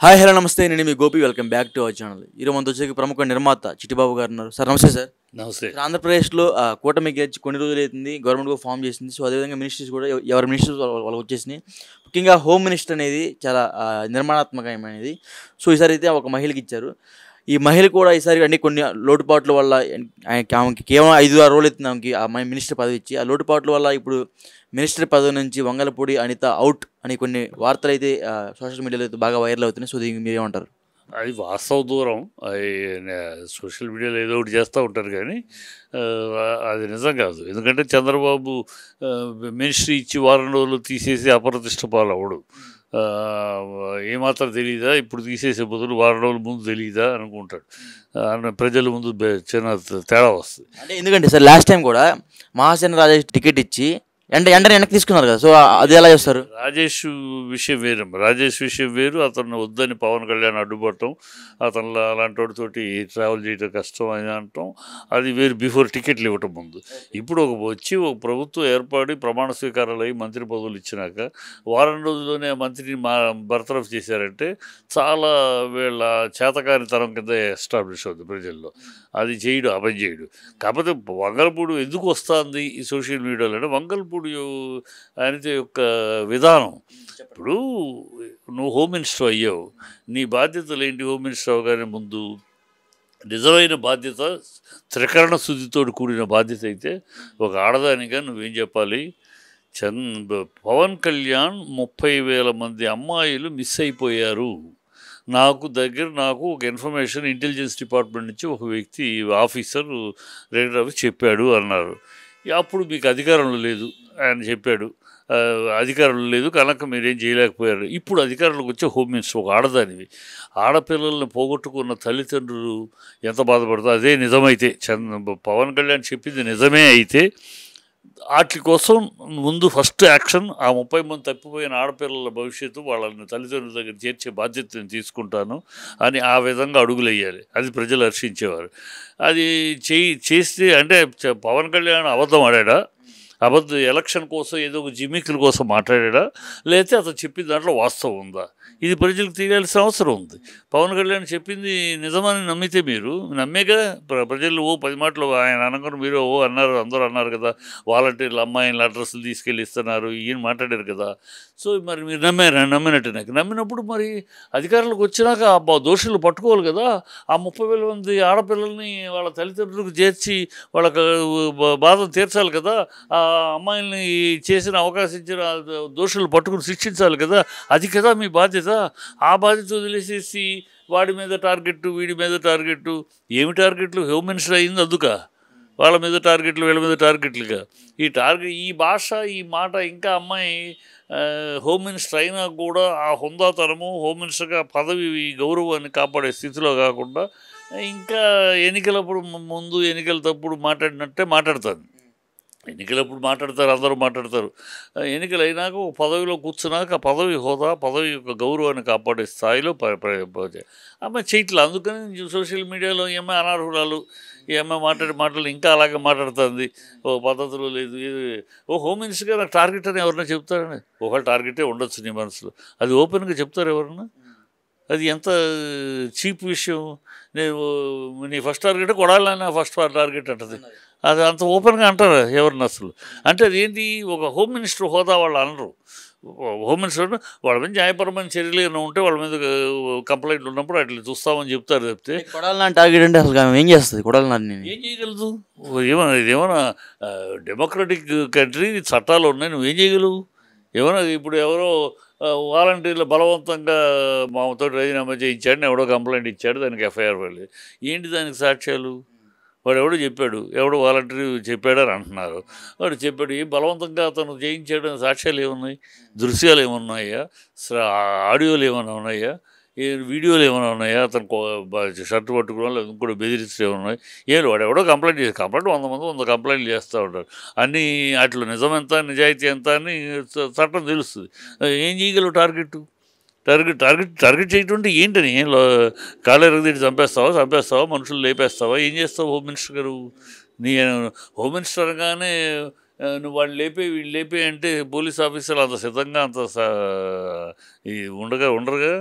Hi hello నమస్తే నేను మీ Gopi welcome back to our channel. ఈరోజు మనతో వచ్చే ప్రముఖ నిర్మాత చిట్టిబాబు గారు ఉన్నారు. సార్ నమస్తే సార్. నమస్తే. ఆంధ్రప్రదేశ్లో కూటమి గెలిచి కొన్ని రోజులు అవుతుంది, గవర్నమెంట్ కూడా ఫామ్ చేసింది. సో అదేవిధంగా మినిస్ట్రీస్ కూడా ఎవరి మినిస్టర్స్ వాళ్ళకి వచ్చేసినాయి. ముఖ్యంగా హోమ్ మినిస్టర్ అనేది చాలా నిర్మాణాత్మకమైనది. సో ఈసారి అయితే ఒక మహిళకి ఇచ్చారు. ఈ మహిళ కూడా ఈసారి అన్ని కొన్ని లోటుపాట్ల వల్ల ఆమెకి కేవలం 5-6 రోజులు అవుతుంది ఆమెకి ఆ మినిస్టర్ పదవి ఇచ్చి. ఆ లోటుపాట్ల వల్ల ఇప్పుడు మినిస్టర్ పదవి నుంచి వంగలపూడి అనిత అవుట్ అని కొన్ని వార్తలు అయితే సోషల్ మీడియాలో అయితే బాగా వైరల్ అవుతున్నాయి. సో దీనికి మీరేమంటారు? అది వాస్తవ దూరం. సోషల్ మీడియాలో ఏదో ఒకటి చేస్తూ ఉంటారు కానీ అది నిజం కాదు. ఎందుకంటే చంద్రబాబు మినిస్ట్రీ ఇచ్చి వారం రోజులు తీసేసి అప్రతిష్ట పాలు అవ్వడు. ఏమాత్రం తెలియదా ఇప్పుడు తీసేసే బదులు వారం రోజుల ముందు తెలియదా అనుకుంటాడు. ప్రజల ముందు చిన్న తేడా వస్తుంది. అంటే ఎందుకంటే సార్ లాస్ట్ టైం కూడా మహాసేన రాజేష్ టికెట్ ఇచ్చి వెంటనే వెనక్కి తీసుకున్నారు కదా. సో అది ఎలా చేస్తారు? రాజేష్ విషయం వేరు. రాజేష్ విషయం వేరు. అతను వద్దని పవన్ కళ్యాణ్ అడ్డుపడటం, అతను అలాంటి వాడితోటి ట్రావెల్ చేయడం కష్టం అని అనటం అది వేరు. బిఫోర్ టికెట్లు ఇవ్వటం ముందు. ఇప్పుడు ఒక ప్రభుత్వం ఏర్పడి ప్రమాణ స్వీకారాలు అయ్యి మంత్రి పదవులు ఇచ్చినాక వారం రోజుల్లోనే మంత్రిని బర్తరఫ్ చేశారంటే చాలా వీళ్ళ చేతకానితనం కింద ఎస్టాబ్లిష్ అవుతుంది ప్రజల్లో. అది చేయడు, అపని చేయడు. కాకపోతే వంగలపూడి ఎందుకు వస్తుంది ఈ సోషల్ మీడియాలో అంటే వంగలపూడి అనేది యొక్క విధానం. ఇప్పుడు నువ్వు హోమ్ మినిస్టర్ అయ్యావు, నీ బాధ్యతలు ఏంటి? హోమ్ మినిస్టర్ అవగానే ముందు నిజమైన బాధ్యత త్రికరణ శుద్ధితో కూడిన బాధ్యత అయితే ఒక ఆడదానిగా నువ్వేం చెప్పాలి? పవన్ కళ్యాణ్ 30,000 మంది అమ్మాయిలు మిస్ అయిపోయారు. నాకు ఒక ఇన్ఫర్మేషన్ ఇంటెలిజెన్స్ డిపార్ట్మెంట్ నుంచి ఒక వ్యక్తి ఆఫీసర్ రేడియో చెప్పాడు అన్నారు. అప్పుడు మీకు అధికారంలో లేదు ఆయన చెప్పాడు, అధికారంలో లేదు కనుక మీరేం చేయలేకపోయారు. ఇప్పుడు అధికారంలోకి వచ్చే హోమ్ మినిస్టర్ ఒక ఆడదానివి. ఆడపిల్లల్ని పోగొట్టుకున్న తల్లిదండ్రులు ఎంత బాధపడతారో అదే నిజమైతే పవన్ కళ్యాణ్ చెప్పింది నిజమే అయితే వాటి కోసం ముందు ఫస్ట్ యాక్షన్ ఆ 30 మంది తప్పిపోయిన ఆడపిల్లల భవిష్యత్తు వాళ్ళని తల్లిదండ్రుల దగ్గర చేర్చే బాధ్యత నేను తీసుకుంటాను అని ఆ విధంగా అడుగులేయాలి. అది ప్రజలు హర్షించేవారు. అది చేస్తే అంటే పవన్ కళ్యాణ్ అబద్ధం ఆడా, ఎలక్షన్ కోసం ఏదో ఒక జిమ్మికుల కోసం మాట్లాడా, లేకపోతే అతను చెప్పిన దాంట్లో వాస్తవం ఉందా? ఇది ప్రజలకు తెలియాల్సిన అవసరం ఉంది. పవన్ కళ్యాణ్ చెప్పింది నిజమని నమ్మితే మీరు నమ్మేగా ప్రజలు 10 మాటలు ఆయన అనగానే మీరు అన్నారు, అందరూ అన్నారు కదా, వాలంటీర్లు అమ్మాయిల అడ్రస్లు తీసుకెళ్ళి ఇస్తున్నారు ఈయన మాట్లాడారు కదా. సో మరి మీరు నమ్మినట్టు నాకు నమ్మినప్పుడు మరి అధికారులకు వచ్చినాక దోషులు పట్టుకోవాలి కదా. ఆ 30,000 మంది ఆడపిల్లల్ని వాళ్ళ తల్లిదండ్రులకు చేర్చి వాళ్ళకు బాధ తీర్చాలి కదా. ఆ అమ్మాయిల్ని చేసిన అవకాశం ఇచ్చిన దోషులు పట్టుకుని శిక్షించాలి కదా. అది కదా మీ బాధ్యత. ఆ బాధ్యత వదిలేసేసి వాడి మీద టార్గెట్ వీడి మీద టార్గెట్. ఏమి టార్గెట్లు? హోమ్ మినిస్టర్ అయింది అందుక వాళ్ళ మీద టార్గెట్లు వీళ్ళ మీద టార్గెట్లుగా ఈ భాష ఈ మాట ఇంకా అమ్మాయి హోమ్ మినిస్టర్ అయినా కూడా ఆ హుందాతనము హోమ్ మినిస్టర్గా పదవి గౌరవాన్ని కాపాడే స్థితిలో కాకుండా ఇంకా ఎన్నికలప్పుడు ముందు ఎన్నికలప్పుడు మాట్లాడినట్టే మాట్లాడుతుంది. ఎన్నికలప్పుడు మాట్లాడతారు, అందరూ మాట్లాడతారు. ఎన్నికలు అయినాక ఒక పదవిలో కూర్చున్నాక పదవి హోదా పదవి యొక్క గౌరవాన్ని కాపాడే స్థాయిలో అమ్మాయి చేయట్లేదు. అందుకని సోషల్ మీడియాలో ఏమో అనర్హురాలు ఏమో మాటలు ఇంకా అలాగే మాట్లాడుతుంది. ఓ పద్ధతిలో లేదు. హోమ్ మినిస్టర్గా నాకు టార్గెట్ అని ఎవరన్నా చెప్తారని ఒకవేళ టార్గెటే ఉండొచ్చు నీ మనసులో. అది ఓపెన్గా చెప్తారు ఎవరన్నా? అది ఎంత చీప్ విషయం. నీ ఫస్ట్ టార్గెట్ కొడాలని ఫస్ట్ టార్గెట్ అంటది. అది అంత ఓపెన్గా అంటారు ఎవరిని అసలు? అంటే అదేంటి? ఒక హోమ్ మినిస్టర్ హోదా వాళ్ళు అనరు. హోమ్ మినిస్టర్ వాళ్ళ మీద న్యాయపరమైన చర్యలు ఏమైనా ఉంటే వాళ్ళ మీద కంప్లైంట్లు ఉన్నప్పుడు అట్లా చూస్తామని చెప్తారు తప్పితే కొడాలని టార్గెట్ అంటే అసలు ఏం చేస్తుంది? కొడాలని ఏం చేయగలదు? ఇదేమన్నా డెమోక్రటిక్ కంట్రీ, చట్టాలు ఉన్నాయి, నువ్వేం చేయగలవు? ఇప్పుడు ఎవరో వాలంటీర్లు బలవంతంగా మాతో రాజీనామా చేయించాడని ఎవడో కంప్లైంట్ ఇచ్చాడు, దానికి ఎఫ్ఐఆర్ వెళ్ళి ఏంటి దానికి సాక్ష్యాలు? వాడు ఎవడో చెప్పాడు, ఎవడో వాలంటీర్ చెప్పాడని అంటున్నారు. వాడు చెప్పాడు, ఏ బలవంతంగా అతను చేయించాడని సాక్ష్యాలు ఏమున్నాయి? దృశ్యాలు ఏమన్నాయా? ఆడియోలు ఏమైనా ఉన్నాయా? వీడియోలు ఏమైనా ఉన్నాయా? అతను షర్ట్ పట్టుకోవడం లేదా ఇంకోటి బెదిరిస్తే ఏమన్నాయి? వాడు ఎవడో కంప్లైంట్ 100 కంప్లైంట్లు చేస్తూ ఉంటారు. అన్నీ వాటిలో నిజం ఎంత నిజాయితీ ఎంత అని చట్టం తెలుస్తుంది. ఏం చేయగలవు? టార్గెట్ చేయటం అంటే ఏంటని? కాళ్ళు ఎరగదీటి చంపేస్తావా? మనుషులు లేపేస్తావా? ఏం చేస్తావు హోమ్ మినిస్టర్ గారు? నీ హోమ్ మినిస్టర్ అనగానే నువ్వు వాళ్ళు వీళ్ళు లేపే అంటే పోలీస్ ఆఫీసర్లు అంత సిద్ధంగా అంత ఈ ఉండరుగా.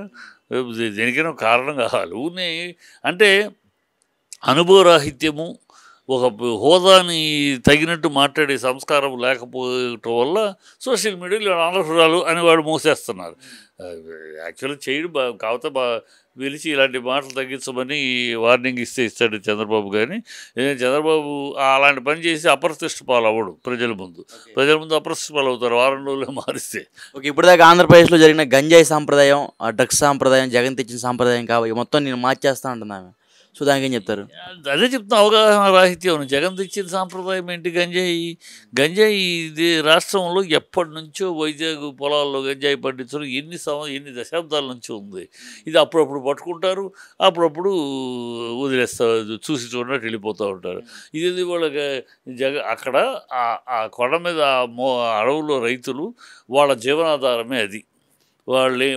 దేనికైనా కారణం కావాలి. ఊరినే అంటే అనుభవరాహిత్యము, ఒక హోదాని తగినట్టు మాట్లాడే సంస్కారం లేకపోవటం వల్ల సోషల్ మీడియాలో అనర్హురాలు అని వాడు మోసేస్తున్నారు. యాక్చువల్గా చేయడు కాకపోతే పిలిచి ఇలాంటి మాటలు తగ్గించమని వార్నింగ్ ఇస్తాడు చంద్రబాబు. కానీ చంద్రబాబు అలాంటి పని చేసి అప్రతిష్ట పాలవ్వడు. ప్రజల ముందు అప్రతిష్ట పాలవుతారు వారం రోజుల్లో మారిస్తే. ఓకే, ఇప్పుడు దాకా ఆంధ్రప్రదేశ్లో జరిగిన గంజాయి సాంప్రదాయం, డ్రగ్స్ సాంప్రదాయం, జగన్ తెచ్చిన సాంప్రదాయం కాబట్టి మొత్తం నేను మార్చేస్తా అంటున్నాను. సో దానికి ఏం చెప్తారు? అదే చెప్తున్నా, అవగాహన రాహిత్యం. జగన్ తెచ్చిన సాంప్రదాయం ఏంటి? గంజాయి ఇది రాష్ట్రంలో ఎప్పటి నుంచో వైజాగ్ పొలాల్లో గంజాయి పండించడం ఎన్ని దశాబ్దాల నుంచి ఉంది. ఇది అప్పుడప్పుడు పట్టుకుంటారు, అప్పుడప్పుడు వదిలేస్తారు, చూసి చూడనట్టు వెళ్ళిపోతూ ఉంటారు. ఇది వాళ్ళకి అక్కడ ఆ కొండ మీద అడవుల్లో రైతులు వాళ్ళ జీవనాధారమే అది.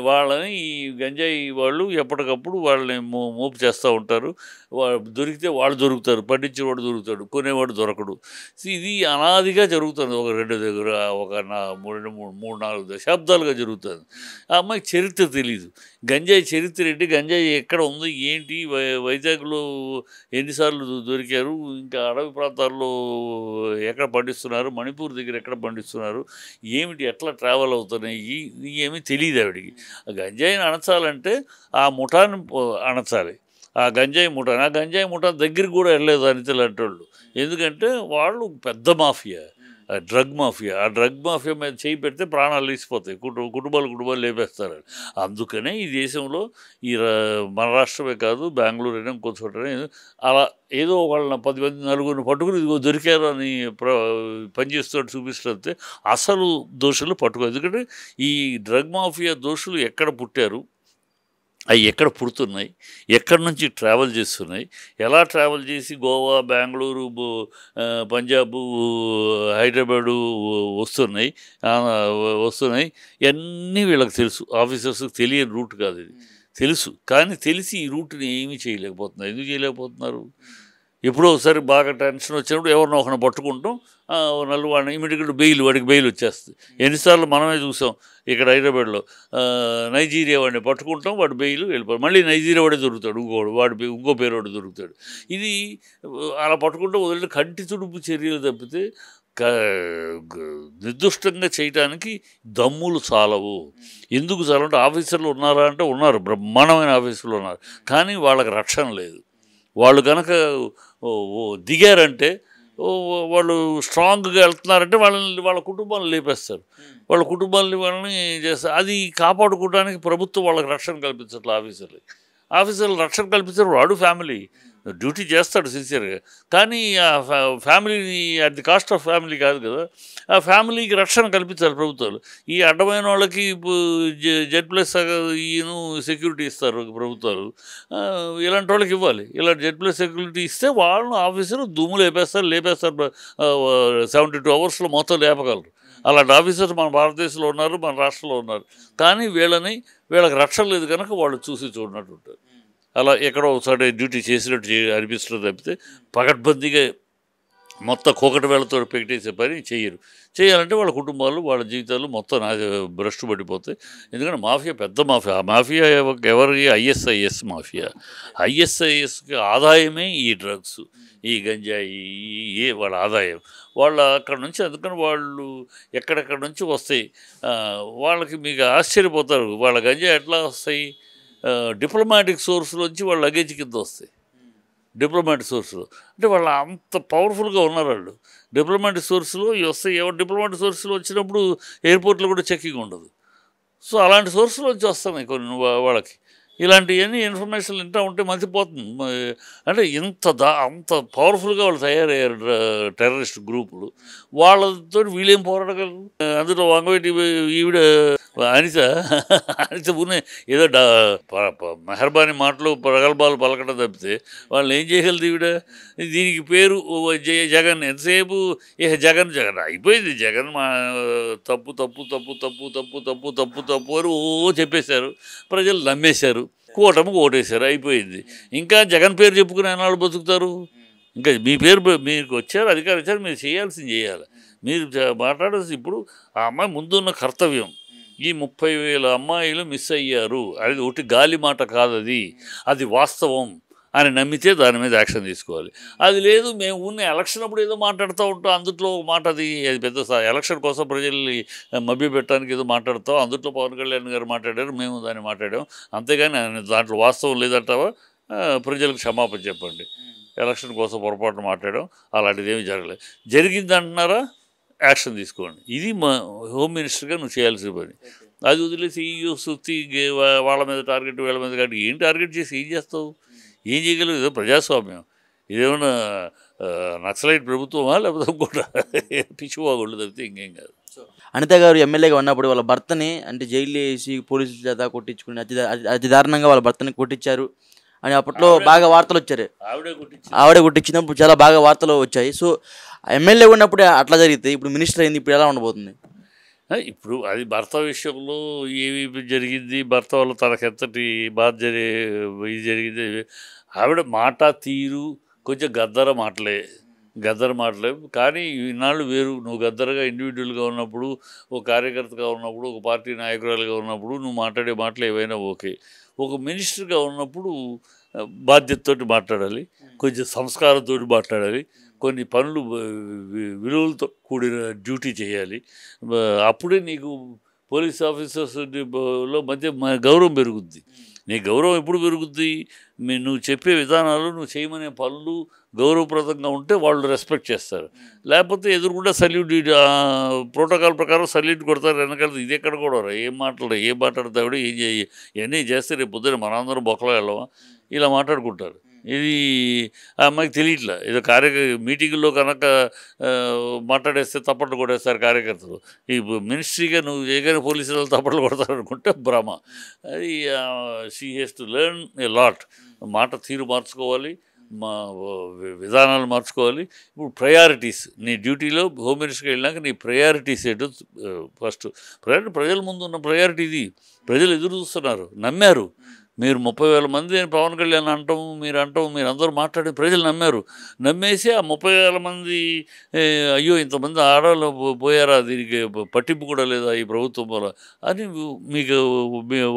వాళ్ళని ఈ గంజాయి వాళ్ళు ఎప్పటికప్పుడు వాళ్ళని మోపు చేస్తూ ఉంటారు. దొరికితే వాళ్ళు దొరుకుతారు, పండించేవాడు దొరుకుతాడు, కొనేవాడు దొరకడు. ఇది అనాదిగా జరుగుతుంది. ఒక 3-4 దశాబ్దాలుగా జరుగుతుంది. ఆ అమ్మాయికి చరిత్ర తెలీదు. గంజాయి చరిత్ర ఏంటి, గంజాయి ఎక్కడ ఉంది ఏంటి, వైజాగ్లో ఎన్నిసార్లు దొరికారు, ఇంకా అడవి ప్రాంతాల్లో ఎక్కడ పండిస్తున్నారు, మణిపూర్ దగ్గర ఎక్కడ పండిస్తున్నారు, ఏమిటి, ఎట్లా ట్రావెల్ అవుతున్నాయి, ఏమీ తెలియదు ఆవిడికి. గంజాయిని అణచాలంటే ఆ ముఠాన్ని అణచాలి. ఆ గంజాయి ముఠా దగ్గరికి కూడా వెళ్ళలేదు అనితలాంటి వాళ్ళు. ఎందుకంటే వాళ్ళు పెద్ద మాఫియా, డ్రగ్ మాఫియా. ఆ డ్రగ్ మాఫియా మీద చేయి పెడితే ప్రాణాలు లేచిపోతాయి, కుటుంబాలు లేపేస్తారు. అందుకనే ఈ దేశంలో మన రాష్ట్రమే కాదు, బెంగళూరు అయినా ఇంకో చోట అలా ఏదో వాళ్ళని 10 మంది 4 పట్టుకుని ఇదిగో దొరికారు అని పనిచేస్తూ చూపిస్తుంటే అసలు దోషులు పట్టుకో. ఎందుకంటే ఈ డ్రగ్ మాఫియా దోషులు ఎక్కడ పుట్టారు, అవి ఎక్కడ పుడుతున్నాయి, ఎక్కడి నుంచి ట్రావెల్ చేస్తున్నాయి, ఎలా ట్రావెల్ చేసి గోవా, బెంగళూరు, పంజాబు, హైదరాబాదు వస్తున్నాయి ఇవన్నీ వీళ్ళకి తెలుసు. ఆఫీసర్స్కి తెలియని రూట్ కాదు ఇది, తెలుసు. కానీ తెలిసి ఈ రూట్ని ఏమీ చేయలేకపోతున్నారు. ఎందుకు చేయలేకపోతున్నారు? ఎప్పుడో ఒకసారి బాగా టెన్షన్ వచ్చినప్పుడు ఎవరినో ఒకరిని పట్టుకుంటాం, వాడిని ఇమీడియట్గా వాడికి బెయిల్ వచ్చేస్తుంది. ఎన్నిసార్లు మనమే చూసాం ఇక్కడ హైదరాబాద్లో. నైజీరియా వాడిని పట్టుకుంటాం, వాడు బెయిల్ వెళ్ళిపోతాడు, మళ్ళీ నైజీరియా వాడే దొరుకుతాడు, ఇంకో పేరు వాడు దొరుకుతాడు. ఇది అలా పట్టుకుంటూ వదిలిన కంటి తుడుపు చర్యలు తప్పితే నిర్దుష్టంగా చేయటానికి దమ్ములు చాలవు. ఎందుకు చాలంటే ఆఫీసర్లు ఉన్నారా అంటే ఉన్నారు, బ్రహ్మాండమైన ఆఫీసర్లు ఉన్నారు, కానీ వాళ్ళకి రక్షణ లేదు. వాళ్ళు కనుక దిగారంటే, వాళ్ళు స్ట్రాంగ్గా వెళ్తున్నారంటే వాళ్ళ కుటుంబాలను లేపేస్తారు, వాళ్ళని చేస్తారు. అది కాపాడుకోవడానికి ప్రభుత్వం వాళ్ళకి రక్షణ కల్పించట్లేదు. ఆఫీసర్లు రక్షణ కల్పించారు. వాడు ఫ్యామిలీ డ్యూటీ చేస్తాడు సిన్సియర్గా, కానీ ఆ ఫ్యామిలీని at the cost of family కాదు కదా. ఆ ఫ్యామిలీకి రక్షణ కల్పించాలి ప్రభుత్వాలు. ఈ అడ్డమైన వాళ్ళకి Z+ ఈను సెక్యూరిటీ ఇస్తారు ప్రభుత్వాలు, ఇలాంటి వాళ్ళకి ఇవ్వాలి. ఇలాంటి Z+ సెక్యూరిటీ ఇస్తే వాళ్ళను ఆఫీసర్ దుమ్ము లేపేస్తారు. 72 అవర్స్లో మొత్తం లేపగలరు. అలాంటి ఆఫీసర్స్ మన భారతదేశంలో ఉన్నారు, మన రాష్ట్రంలో ఉన్నారు. కానీ వీళ్ళకి రక్షణ లేదు కనుక వాళ్ళు చూసి చూడనట్టు ఉంటారు. అలా ఎక్కడో ఒకసారి డ్యూటీ చేసినట్టు అనిపిస్తుంది తప్పితే పకడ్బందీగా మొత్తం కోకటి వేళతో పెట్టేసే పని చేయాలంటే వాళ్ళ కుటుంబాలు, వాళ్ళ జీవితాలు మొత్తం భ్రష్టు పడిపోతాయి. ఎందుకంటే మాఫియా పెద్ద మాఫియా. ఆ మాఫియా ఎవరి ISIS మాఫియా. ISISకి ఆదాయమే ఈ డ్రగ్స్, ఈ గంజాయి, వాళ్ళ ఆదాయం. అక్కడ నుంచి, అందుకని వాళ్ళు ఎక్కడెక్కడ నుంచి వస్తాయి. వాళ్ళకి మీకు ఆశ్చర్యపోతారు, వాళ్ళ గంజాయి ఎట్లా వస్తాయి, డిప్లొమాటిక్ సోర్స్లోంచి వాళ్ళ లగేజ్ కింద వస్తాయి. డిప్లొమాటిక్ సోర్స్లో అంటే వాళ్ళు అంత పవర్ఫుల్గా ఉన్నారు. వాళ్ళు డిప్లొమాటిక్ సోర్స్లో వస్తాయి. డిప్లొమాటిక్ సోర్స్లో వచ్చినప్పుడు ఎయిర్పోర్ట్లో కూడా చెక్కింగ్ ఉండదు. సో అలాంటి సోర్స్లో వచ్చి వస్తున్నాయి కొన్ని వాళ్ళకి. ఇలాంటివన్నీ ఇన్ఫర్మేషన్ వింటూ ఉంటే మర్చిపోతుంది. అంటే అంత పవర్ఫుల్గా వాళ్ళు తయారయ్యారు టెర్రరిస్ట్ గ్రూపులు. వాళ్ళతో వీళ్ళేం పోరాడగలరు? అందులో వంగవేటి ఈవిడ అనిత ఉన్న ఏదో మెహర్బానీ మాటలు ప్రగల్భాలు పలకడం తప్పితే వాళ్ళు ఏం చేయగలదు ఈవిడ? దీనికి పేరు జగన్. ఎంతసేపు జగన్ అయిపోయింది. జగన్ తప్పు అని చెప్పేశారు, ప్రజలు నమ్మేశారు, కూటమికి ఓటేశారు, అయిపోయింది. ఇంకా జగన్ పేరు చెప్పుకుని ఎన్నాళ్ళు బతుకుతారు? ఇంకా మీ పేరు మీకు వచ్చారు, అధికారం ఇచ్చారు, మీరు చేయాల్సింది చేయాలి. మీరు మాట్లాడాల్సి ఇప్పుడు ఆ అమ్మాయి ముందున్న కర్తవ్యం. ఈ 30,000 అమ్మాయిలు మిస్ అయ్యారు, అది ఒకటి గాలి మాట కాదు, అది వాస్తవం అని నమ్మితే దాని మీద యాక్షన్ తీసుకోవాలి. అది లేదు, మేము ఉన్న ఎలక్షన్ అప్పుడు ఏదో మాట్లాడుతూ ఉంటాం, అందుట్లో ఒక మాట అది పెద్ద ఎలక్షన్ కోసం ప్రజల్ని మభ్యపెట్టడానికి ఏదో మాట్లాడతాం, అందుట్లో పవన్ కళ్యాణ్ గారు మాట్లాడారు, మేము దాన్ని మాట్లాడాం, అంతేగాని దాంట్లో వాస్తవం లేదంటావా? ప్రజలకు క్షమాపణ చెప్పండి, ఎలక్షన్ కోసం పొరపాటున మాట్లాడాం, అలాంటిది ఏమీ జరగలేదు. జరిగింది అంటున్నారా, యాక్షన్ తీసుకోండి. ఇది మా హోమ్ మినిస్టర్గా నువ్వు చేయాల్సిన పని. అది వదిలేసి ఈ సుత్తి వాళ్ళ మీద టార్గెట్, వీళ్ళ మీద కాబట్టి ఏం టార్గెట్ చేసి ఏం చేస్తావు, ఏం చేయగలవు? ఇదో ప్రజాస్వామ్యం, ఇదేమన్నా నక్సలైట్ ప్రభుత్వమా లేకపోతే ఇంకోట పిచ్చివాగుళ్ళు తప్పితే ఇంకేం కాదు. అనిత గారు ఎమ్మెల్యేగా ఉన్నప్పుడు వాళ్ళ భర్తని అంటే జైలు వేసి పోలీసుల చేత కొట్టించుకుని అతి దారుణంగా వాళ్ళ భర్తని కొట్టించారు అని అప్పట్లో బాగా వార్తలు వచ్చారు. ఆవిడే కొట్టించినప్పుడు చాలా బాగా వార్తలు వచ్చాయి. సో ఎమ్మెల్యే ఉన్నప్పుడు అట్లా జరిగితే ఇప్పుడు మినిస్టర్ అయింది, ఇప్పుడు ఎలా ఉండబోతుంది? ఇప్పుడు అది భర్త విషయంలో ఏమి జరిగింది, భర్త వల్ల తనకెంతటి బాధ ఇది జరిగింది. ఆవిడ మాట తీరు కొంచెం గద్దర మాటలే కానీ ఈనాళ్ళు వేరు. నువ్వు గద్దరగా ఇండివిజువల్గా ఉన్నప్పుడు, ఒక కార్యకర్తగా ఉన్నప్పుడు, ఒక పార్టీ నాయకురాలుగా ఉన్నప్పుడు నువ్వు మాట్లాడే మాటలు ఏవైనా ఓకే. ఒక మినిస్టర్గా ఉన్నప్పుడు బాధ్యతతోటి మాట్లాడాలి, కొంచెం సంస్కారంతో మాట్లాడాలి, కొన్ని పనులు విలువలతో కూడిన డ్యూటీ చేయాలి. అప్పుడే నీకు పోలీస్ ఆఫీసర్స్లో మధ్య గౌరవం పెరుగుద్ది. నీ గౌరవం ఎప్పుడు పెరుగుద్ది? నువ్వు చెప్పే విధానాలు, నువ్వు చేయమనే పనులు గౌరవప్రదంగా ఉంటే వాళ్ళు రెస్పెక్ట్ చేస్తారు. లేకపోతే ఎదురుకుండా సల్యూట్, ప్రోటోకాల్ ప్రకారం సల్యూట్ కొడతారు వెనకాల. ఇది ఎక్కడ కూడా ఏం మాట్లాడతాడు, ఏం ఇవన్నీ చేస్తే రేపు పొద్దున మనందరం బొక్కలో వెళ్ళవా, ఇలా మాట్లాడుకుంటారు. ఇది ఆ అమ్మాయికి తెలియట్లా. ఏదో మీటింగుల్లో కనుక మాట్లాడేస్తే తప్పట్లు కొట్టేస్తారు కార్యకర్తలు. ఈ మినిస్ట్రీగా నువ్వు చేయగానే పోలీసులు తప్పట్లు కొడతారు అనుకుంటే భ్రమ. అది she has to learn a lot. మాట తీరు మార్చుకోవాలి, మా విధానాలు మార్చుకోవాలి. ఇప్పుడు ప్రయారిటీస్, నీ డ్యూటీలో హోమ్ మినిస్టర్కి వెళ్ళినాక నీ ప్రయారిటీస్ ఏంటో ఫస్ట్. ప్రజల ముందు ఉన్న ప్రయారిటీ ఇది. ప్రజలు ఎదురు చూస్తున్నారు, నమ్మారు. మీరు 30,000 మంది పవన్ కళ్యాణ్ మీరు అందరూ మాట్లాడి ప్రజలు నమ్మేసి ఆ 30,000 మంది అయ్యో ఇంతమంది ఆడవాళ్ళు పోయారా, దీనికి పట్టింపు కూడా లేదా ఈ ప్రభుత్వం వల్ల అని మీకు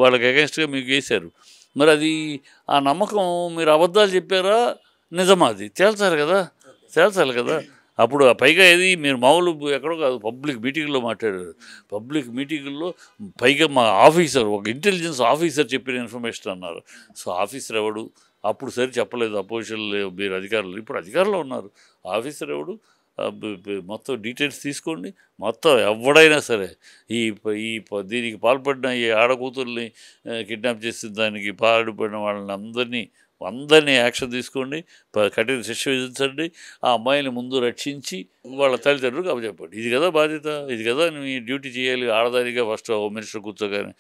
వాళ్ళకి అగెన్స్ట్గా మీకు వేశారు. మరి అది ఆ నమ్మకం, మీరు అబద్ధాలు చెప్పారా నిజమా, అది తేల్చాలి కదా. అప్పుడు పైగా ఏది మీరు మామూలు ఎక్కడో కాదు, పబ్లిక్ మీటింగ్లో మాట్లాడారు. పబ్లిక్ మీటింగుల్లో పైగా మా ఆఫీసర్, ఒక ఇంటెలిజెన్స్ ఆఫీసర్ చెప్పిన ఇన్ఫర్మేషన్ అన్నారు. సో ఆఫీసర్ ఎవడు? అప్పుడు సరి చెప్పలేదు అపోజిషన్ మీరు అధికారులు, ఇప్పుడు అధికారంలో ఉన్నారు. ఆఫీసర్ ఎవడు? మొత్తం డీటెయిల్స్ తీసుకోండి. మొత్తం ఎవడైనా సరే దీనికి పాల్పడిన ఈ ఆడకూతుర్ని కిడ్నాప్ చేసిన దానికి పాల్పడిన వాళ్ళని అందరినీ యాక్షన్ తీసుకోండి, కఠిన శిక్ష విధించండి. ఆ అమ్మాయిని ముందు రక్షించి వాళ్ళ తల్లిదండ్రులకు అప్పచెప్పండి. ఇది కదా బాధ్యత, ఇది కదా మీ డ్యూటీ చేయాలి. ఆడదానిగా ఫస్ట్ హోమ్ మినిస్టర్ కూర్చోగానే